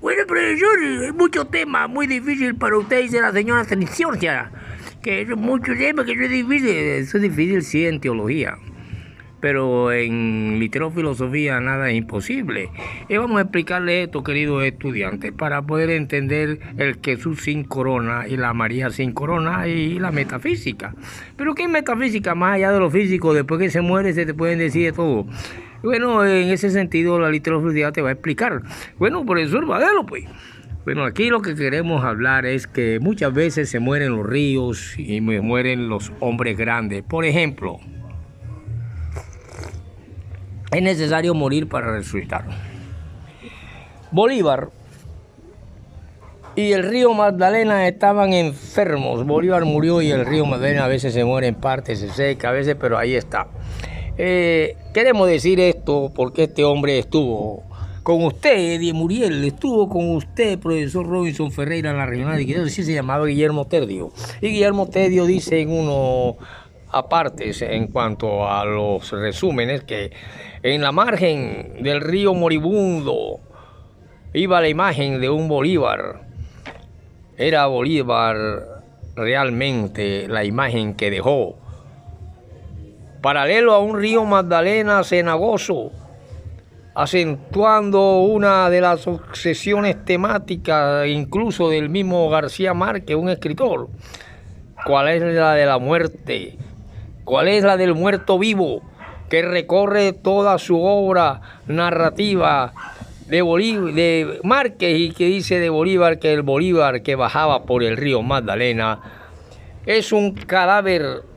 Bueno, profesor, hay muchos temas, muy difícil para usted, dice la señora Ceniciorcia. Que es mucho tema, que eso es difícil sí en teología. Pero en literofilosofía nada es imposible. Y vamos a explicarle esto, queridos estudiantes, para poder entender el Jesús sin corona y la María sin corona y la metafísica. Pero ¿qué es metafísica? Más allá de lo físico, después que se muere se te pueden decir de todo. Bueno, en ese sentido la literofilosofía te va a explicar. Bueno, profesor, vadelo pues. Bueno, aquí lo que queremos hablar es que muchas veces se mueren los ríos y mueren los hombres grandes. Por ejemplo, es necesario morir para resucitar. Bolívar y el río Magdalena estaban enfermos. Bolívar murió y el río Magdalena a veces se muere en parte, se seca a veces, pero ahí está. Queremos decir esto porque este hombre estuvo con usted, Eddie Muriel, estuvo con usted, profesor Robinson Ferreira, en la regional de Quito, sí se llamaba Guillermo Tedio. Y Guillermo Tedio dice en uno apartes en cuanto a los resúmenes que en la margen del río moribundo iba la imagen de un Bolívar. Era Bolívar realmente la imagen que dejó. Paralelo a un río Magdalena cenagoso, acentuando una de las obsesiones temáticas incluso del mismo García Márquez, un escritor. ¿Cuál es la de la muerte? ¿Cuál es la del muerto vivo que recorre toda su obra narrativa de Márquez y que dice de Bolívar que el Bolívar que bajaba por el río Magdalena es un cadáver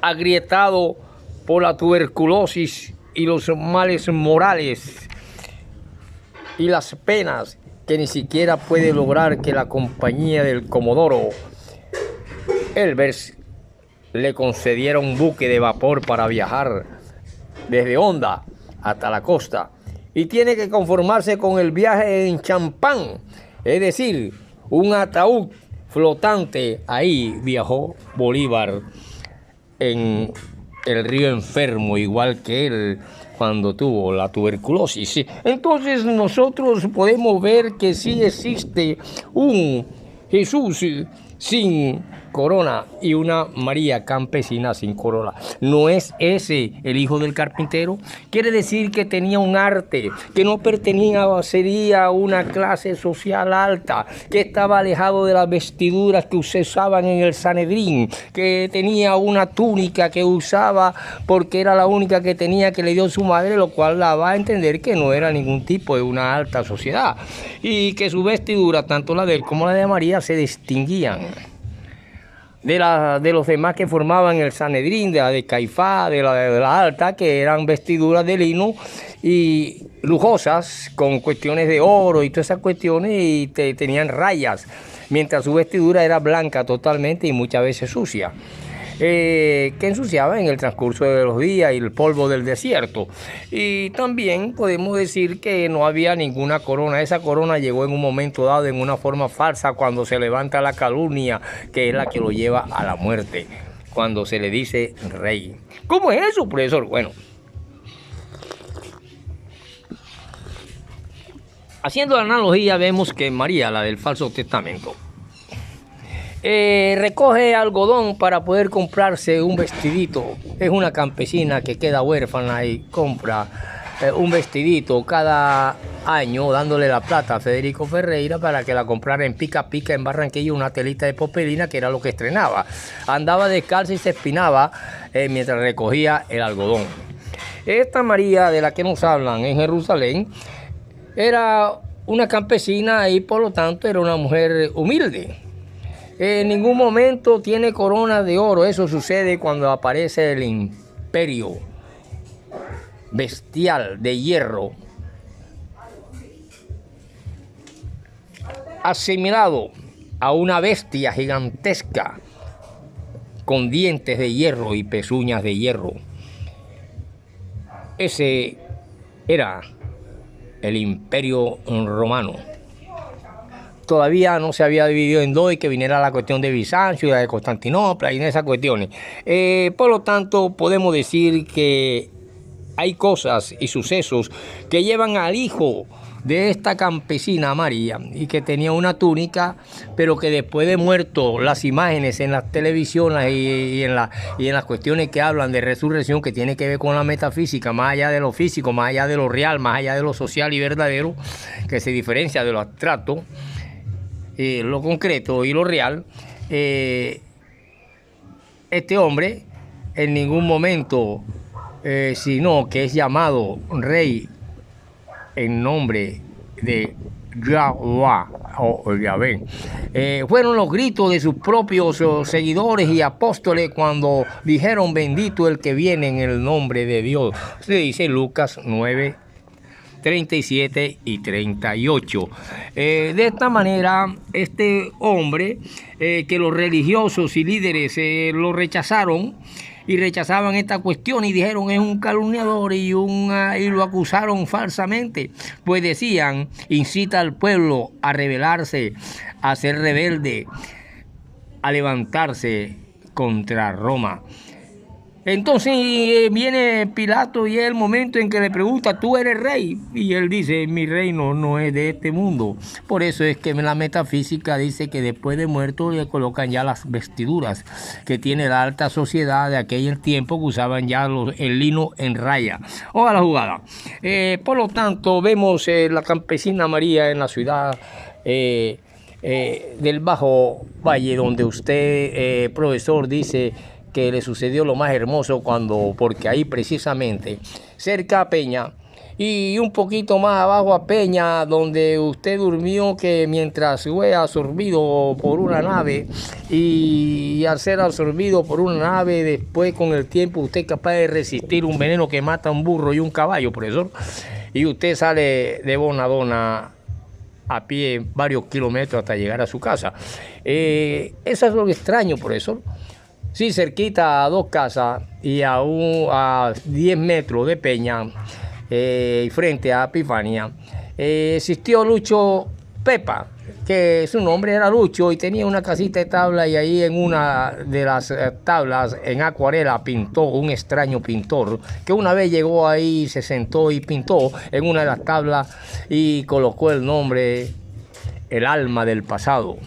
agrietado por la tuberculosis y los males morales y las penas que ni siquiera puede lograr que la compañía del Comodoro Elbers le concediera un buque de vapor para viajar desde Honda hasta la costa y tiene que conformarse con el viaje en champán, es decir, un ataúd flotante. Ahí viajó Bolívar en el río enfermo, igual que él cuando tuvo la tuberculosis. Entonces nosotros podemos ver que sí existe un Jesús sin corona y una María campesina sin corona. ¿No es ese el hijo del carpintero? Quiere decir que tenía un arte, que no sería a una clase social alta, que estaba alejado de las vestiduras que se usaban en el Sanedrín, que tenía una túnica que usaba porque era la única que tenía, que le dio su madre, lo cual la va a entender que no era ningún tipo de una alta sociedad, y que su vestidura, tanto la de él como la de María, se distinguían de los demás que formaban el Sanedrín, de la de Caifás, de la alta, que eran vestiduras de lino y lujosas, con cuestiones de oro y todas esas cuestiones, y tenían rayas, mientras su vestidura era blanca totalmente y muchas veces sucia, que ensuciaba en el transcurso de los días y el polvo del desierto. Y también podemos decir que no había ninguna corona. Esa corona llegó en un momento dado en una forma falsa, cuando se levanta la calumnia, que es la que lo lleva a la muerte, cuando se le dice rey. ¿Cómo es eso, profesor? Bueno, haciendo la analogía, vemos que María, la del Falso Testamento, recoge algodón para poder comprarse un vestidito. Es una campesina que queda huérfana y compra un vestidito cada año, dándole la plata a Federico Ferreira para que la comprara en Pica Pica en Barranquilla, una telita de popelina, que era lo que estrenaba. Andaba descalza y se espinaba mientras recogía el algodón. Esta María de la que nos hablan en Jerusalén era una campesina y por lo tanto era una mujer humilde. En ningún momento tiene corona de oro. Eso sucede cuando aparece el imperio bestial de hierro, asimilado a una bestia gigantesca con dientes de hierro y pezuñas de hierro. Ese era el imperio romano. Todavía no se había dividido en dos y que viniera la cuestión de Bizancio y la de Constantinopla y en esas cuestiones. Por lo tanto, podemos decir que hay cosas y sucesos que llevan al hijo de esta campesina María, y que tenía una túnica, pero que después de muerto, las imágenes en las televisiones y en las cuestiones que hablan de resurrección, que tiene que ver con la metafísica, más allá de lo físico, más allá de lo real, más allá de lo social y verdadero, que se diferencia de lo abstracto, lo concreto y lo real, este hombre en ningún momento, sino que es llamado rey en nombre de Yahweh o Yahvé. Fueron los gritos de sus propios seguidores y apóstoles cuando dijeron: bendito el que viene en el nombre de Dios. Se dice Lucas 9, 37 y 38. De esta manera, este hombre, que los religiosos y líderes lo rechazaron y rechazaban esta cuestión y dijeron: es un calumniador, y lo acusaron falsamente, pues decían: incita al pueblo a rebelarse, a ser rebelde, a levantarse contra Roma. Entonces viene Pilato y es el momento en que le pregunta: ¿tú eres rey? Y él dice: mi reino no es de este mundo. Por eso es que la metafísica dice que después de muerto le colocan ya las vestiduras que tiene la alta sociedad de aquel tiempo, que usaban ya el lino en raya. Ojalá la jugada. Por lo tanto, vemos la campesina María en la ciudad del Bajo Valle, donde usted, profesor, dice que le sucedió lo más hermoso porque ahí precisamente, cerca a Peña y un poquito más abajo a Peña, donde usted durmió, que mientras fue absorbido por una nave, y al ser absorbido por una nave, después con el tiempo usted es capaz de resistir un veneno que mata a un burro y un caballo, profesor, y usted sale de Bonadona a pie varios kilómetros hasta llegar a su casa. Eso es lo extraño, profesor. Sí, cerquita a 2 casas y a 10 metros de Peña, frente a Epifania, existió Lucho Pepa, que su nombre era Lucho, y tenía una casita de tabla, y ahí en una de las tablas en acuarela pintó un extraño pintor, que una vez llegó ahí, se sentó y pintó en una de las tablas y colocó el nombre El alma del pasado.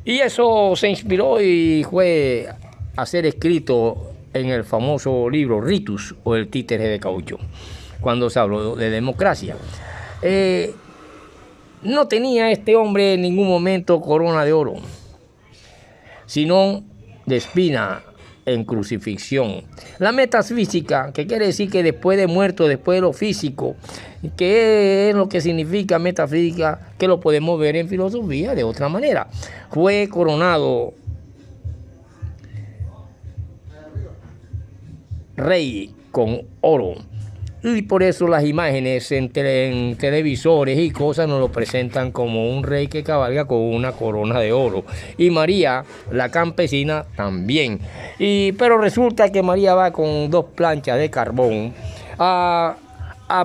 Y eso se inspiró y fue a ser escrito en el famoso libro Ritus, o el títere de caucho, cuando se habló de democracia. No tenía este hombre en ningún momento corona de oro, sino de espina en crucifixión. La metafísica, que quiere decir que después de muerto, después de lo físico, que es lo que significa metafísica, que lo podemos ver en filosofía de otra manera. Fue coronado rey con oro. Y por eso las imágenes en televisores y cosas nos lo presentan como un rey que cabalga con una corona de oro. Y María, la campesina, también. Pero resulta que María va con 2 planchas de carbón a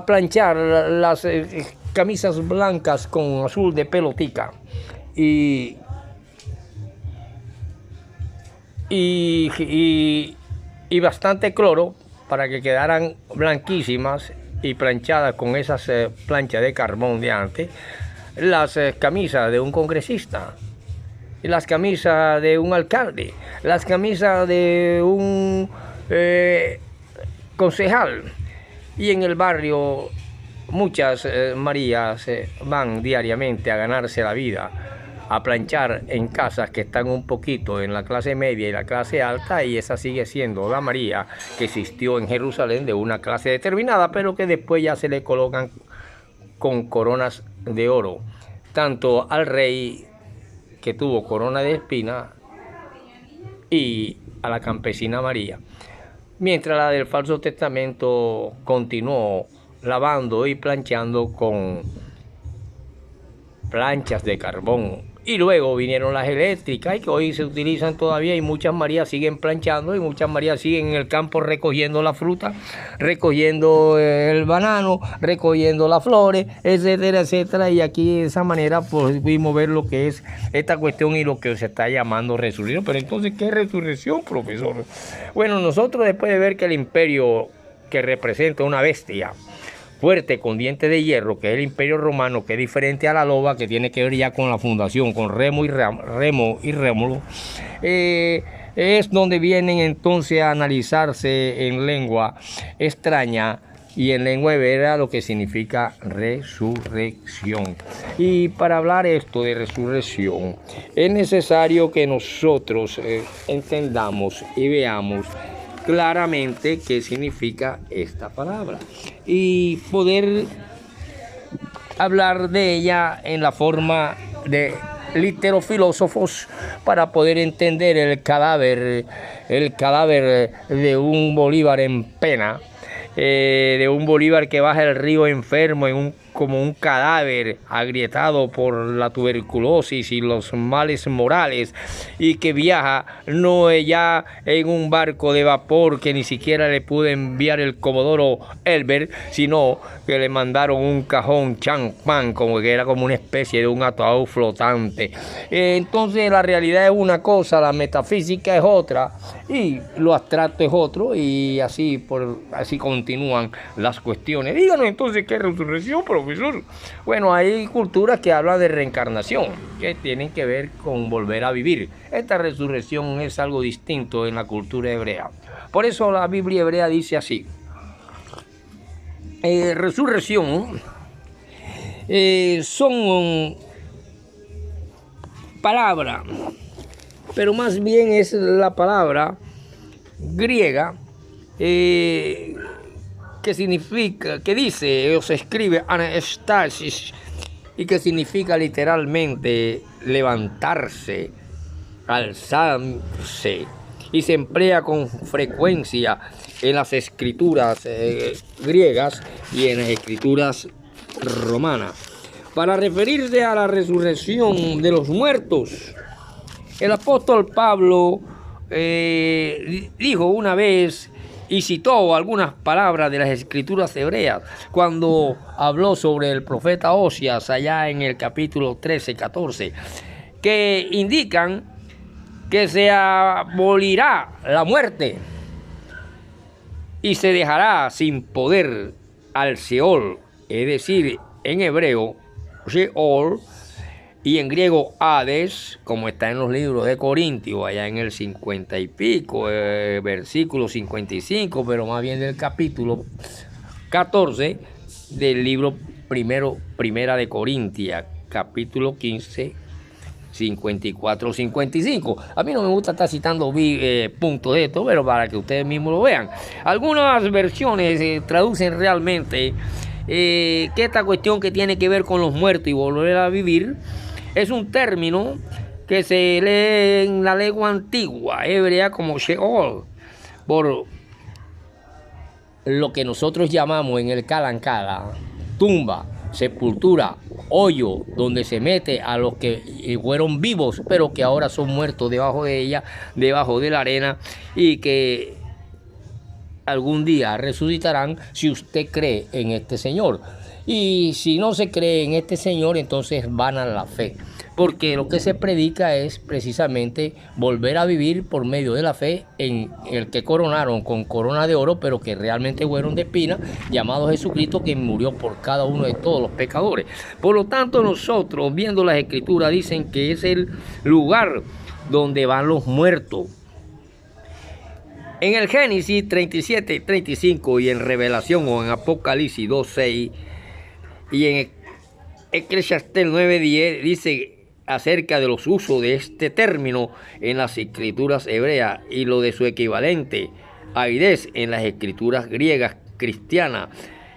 planchar las camisas blancas con azul de pelotica. Y bastante cloro, para que quedaran blanquísimas y planchadas con esas planchas de carbón de antes, las camisas de un congresista, las camisas de un alcalde, las camisas de un concejal. Y en el barrio muchas Marías van diariamente a ganarse la vida, a planchar en casas que están un poquito en la clase media y la clase alta, y esa sigue siendo la María que existió en Jerusalén, de una clase determinada, pero que después ya se le colocan con coronas de oro, tanto al rey, que tuvo corona de espina, y a la campesina María, mientras la del Falso Testamento continuó lavando y planchando con planchas de carbón. Y luego vinieron las eléctricas, y que hoy se utilizan todavía, y muchas Marías siguen planchando, y muchas Marías siguen en el campo recogiendo la fruta, recogiendo el banano, recogiendo las flores, etcétera, etcétera. Y aquí de esa manera pudimos ver lo que es esta cuestión y lo que se está llamando resurrección. Pero entonces, ¿qué es resurrección, profesor? Bueno, nosotros, después de ver que el imperio, que representa una bestia, fuerte con dientes de hierro, que es el Imperio Romano, que es diferente a la loba, que tiene que ver ya con la fundación, con Remo y Rémulo, es donde vienen entonces a analizarse en lengua extraña y en lengua hebrea lo que significa resurrección. Y para hablar esto de resurrección, es necesario que nosotros entendamos y veamos claramente qué significa esta palabra y poder hablar de ella en la forma de literofilósofos para poder entender el cadáver de un Bolívar en pena, de un Bolívar que baja el río enfermo como un cadáver agrietado por la tuberculosis y los males morales, y que viaja no ya en un barco de vapor que ni siquiera le pudo enviar el Comodoro Elbert, sino que le mandaron un cajón champán, como que era como una especie de un ataúd flotante. Entonces la realidad es una cosa, la metafísica es otra y lo abstracto es otro, y así continúan las cuestiones. Díganos entonces qué es resurrección, profesor. Bueno, hay culturas que hablan de reencarnación, que tienen que ver con volver a vivir. Esta resurrección es algo distinto en la cultura hebrea. Por eso la Biblia hebrea dice así: resurrección son palabras, pero más bien es la palabra griega que significa, que dice o se escribe anastasis, y que significa literalmente levantarse, alzarse, y se emplea con frecuencia en las escrituras griegas y en las escrituras romanas para referirse a la resurrección de los muertos. El apóstol Pablo dijo una vez y citó algunas palabras de las escrituras hebreas cuando habló sobre el profeta Osias allá en el capítulo 13-14, que indican que se abolirá la muerte y se dejará sin poder al Seol, es decir, en hebreo Sheol, y en griego Hades, como está en los libros de Corintios, allá en el 50 y pico, versículo 55, pero más bien del capítulo 14 del libro primera de Corintia, capítulo 15, 54, 55. A mí no me gusta estar citando puntos de esto, pero para que ustedes mismos lo vean. Algunas versiones traducen realmente que esta cuestión que tiene que ver con los muertos y volver a vivir es un término que se lee en la lengua antigua hebrea como Sheol, por lo que nosotros llamamos en el Kalankala tumba, sepultura, hoyo, donde se mete a los que fueron vivos, pero que ahora son muertos debajo de ella, debajo de la arena, y que algún día resucitarán si usted cree en este Señor. Y si no se cree en este Señor, entonces vana la fe, porque lo que se predica es precisamente volver a vivir por medio de la fe en el que coronaron con corona de oro, pero que realmente fueron de espina, llamado Jesucristo, que murió por cada uno de todos los pecadores. Por lo tanto, nosotros, viendo las Escrituras, dicen que es el lugar donde van los muertos. En el Génesis 37-35 y en Revelación o en Apocalipsis 2-6 y en Eclesiastés 9-10 dice acerca de los usos de este término en las escrituras hebreas y lo de su equivalente, aidés, en las escrituras griegas cristianas,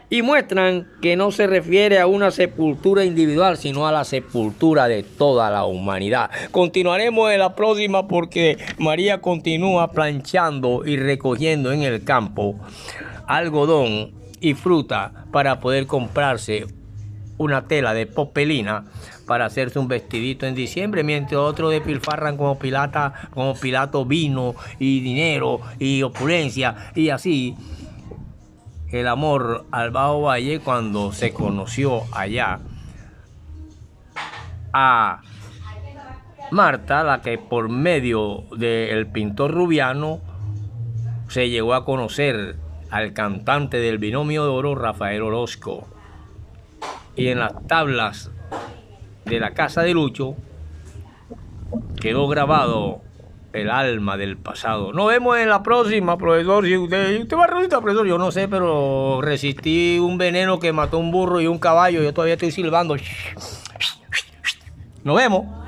y muestran que no se refiere a una sepultura individual, sino a la sepultura de toda la humanidad. Continuaremos en la próxima porque María continúa planchando y recogiendo en el campo algodón y fruta para poder comprarse una tela de popelina para hacerse un vestidito en diciembre, mientras otros despilfarran como Pilato vino y dinero y opulencia, y así el amor al Bajo Valle, cuando se conoció allá a Marta, la que por medio del pintor Rubiano se llegó a conocer al cantante del Binomio de Oro, Rafael Orozco. Y en las tablas de la casa de Lucho quedó grabado el alma del pasado. Nos vemos en la próxima, profesor. Si usted va a resultar, profesor, yo no sé, pero resistí un veneno que mató un burro y un caballo. Yo todavía estoy silbando. Nos vemos.